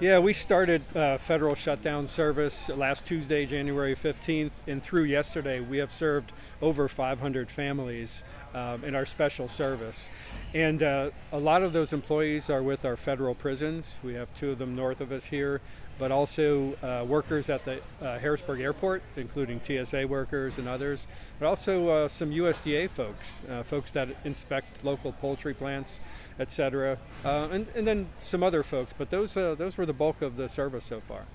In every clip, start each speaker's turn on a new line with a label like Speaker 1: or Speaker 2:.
Speaker 1: Yeah, we started federal shutdown service last Tuesday, January 15th, and through yesterday we have served over 500 families in our special service. And a lot of those employees are with our federal prisons. We have 2 of them north of us here, but also workers at the Harrisburg Airport, including TSA workers and others, but also some USDA folks, folks that inspect local poultry plants, etc., and then some other folks, but those were the bulk of the service so far.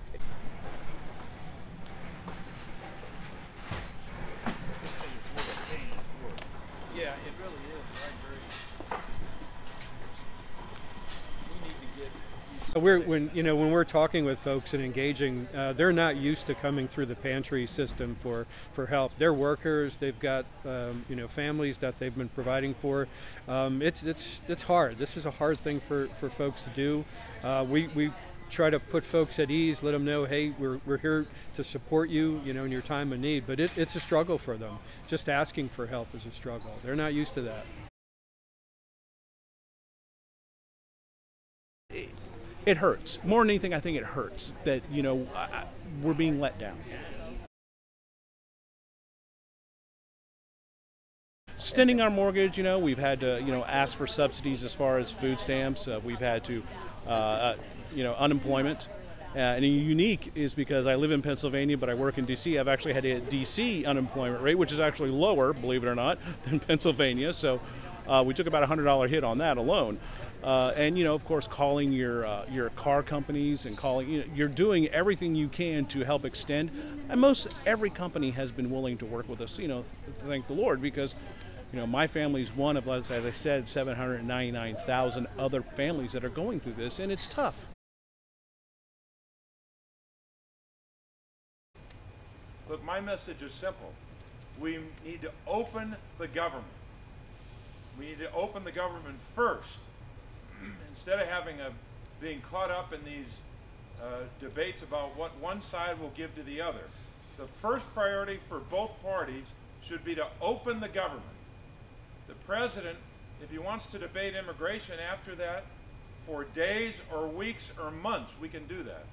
Speaker 2: Yeah, it really is. I agree. We need to get.
Speaker 1: When we're talking with folks and engaging, they're not used to coming through the pantry system for help. They're workers. They've got families that they've been providing for. It's hard. This is a hard thing for folks to do. We try to put folks at ease, let them know, hey, we're here to support you, in your time of need. But it's a struggle for them. Just asking for help is a struggle. They're not used to that.
Speaker 3: It hurts. More than anything, I think it hurts that, we're being let down. Extending our mortgage, we've had to, ask for subsidies as far as food stamps. We've had to, unemployment. And unique is because I live in Pennsylvania, but I work in D.C. I've actually had a D.C. unemployment rate, which is actually lower, believe it or not, than Pennsylvania. So we took about a $100 hit on that alone. And of course, calling your car companies and calling, you're doing everything you can to help extend. And most every company has been willing to work with us. Thank the Lord, because my family's one of, as I said, 799,000 other families that are going through this, and it's tough.
Speaker 2: Look, my message is simple. We need to open the government. We need to open the government first. Instead of being caught up in these debates about what one side will give to the other. The first priority for both parties should be to open the government. The president, if he wants to debate immigration after that for days or weeks or months, we can do that.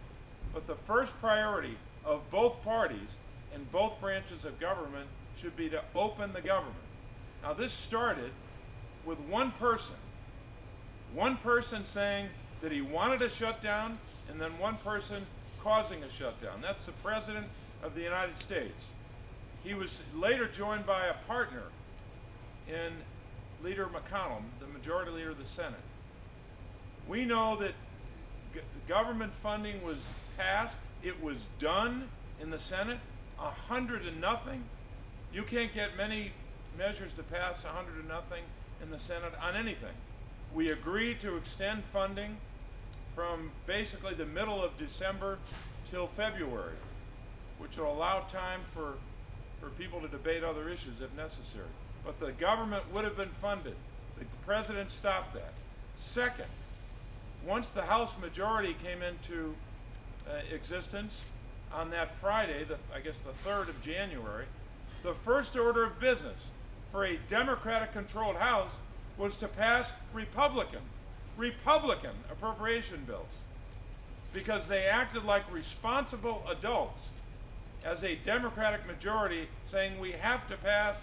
Speaker 2: But the first priority of both parties and both branches of government should be to open the government. Now, this started with one person saying that he wanted a shutdown, and then one person causing a shutdown. That's the President of the United States. He was later joined by a partner in Leader McConnell, the Majority Leader of the Senate. We know that government funding was passed. It was done in the Senate, 100-0. You can't get many measures to pass 100-0 in the Senate on anything. We agreed to extend funding from basically the middle of December till February, which will allow time for people to debate other issues if necessary. But the government would have been funded. The president stopped that. Second, once the House majority came into existence on that Friday, I guess the 3rd of January, the first order of business for a Democratic-controlled House was to pass Republican appropriation bills, because they acted like responsible adults as a Democratic majority saying we have to pass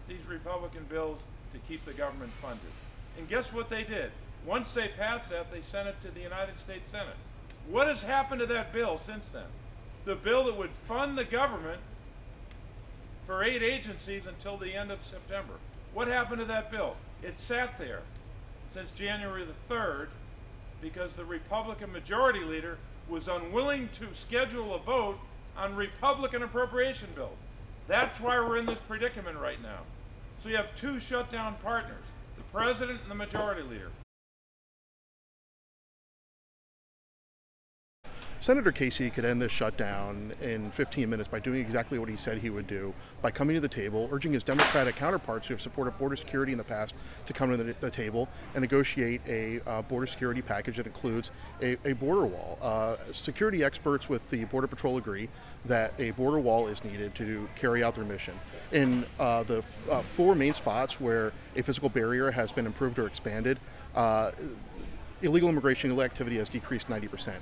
Speaker 2: these Republican bills to keep the government funded. And guess what they did? Once they passed that, they sent it to the United States Senate. What has happened to that bill since then? The bill that would fund the government for 8 agencies until the end of September. What happened to that bill? It sat there since January the 3rd because the Republican majority leader was unwilling to schedule a vote on Republican appropriation bills. That's why we're in this predicament right now. So you have 2 shutdown partners, the president and the majority leader.
Speaker 4: Senator Casey could end this shutdown in 15 minutes by doing exactly what he said he would do, by coming to the table, urging his Democratic counterparts who have supported border security in the past to come to the table and negotiate a border security package that includes a border wall. Security experts with the Border Patrol agree that a border wall is needed to carry out their mission. In the 4 main spots where a physical barrier has been improved or expanded, illegal immigration, illegal activity has decreased 90%.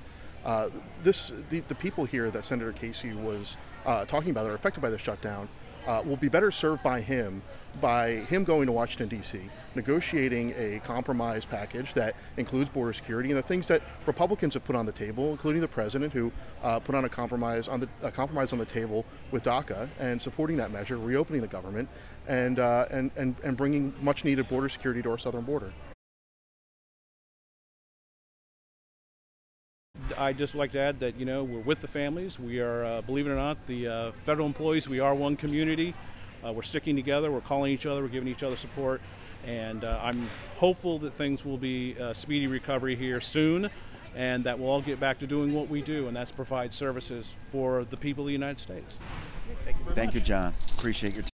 Speaker 4: The people here that Senator Casey was talking about that are affected by the shutdown will be better served by him going to Washington, D.C., negotiating a compromise package that includes border security and the things that Republicans have put on the table, including the president, who put on a compromise on the table with DACA and supporting that measure, reopening the government, and bringing much-needed border security to our southern border.
Speaker 3: I'd just like to add that, we're with the families. We are, believe it or not, the federal employees, we are one community. We're sticking together, we're calling each other, we're giving each other support, and I'm hopeful that things will be a speedy recovery here soon, and that we'll all get back to doing what we do, and that's provide services for the people of the United States.
Speaker 5: Thank you, John. Appreciate your time.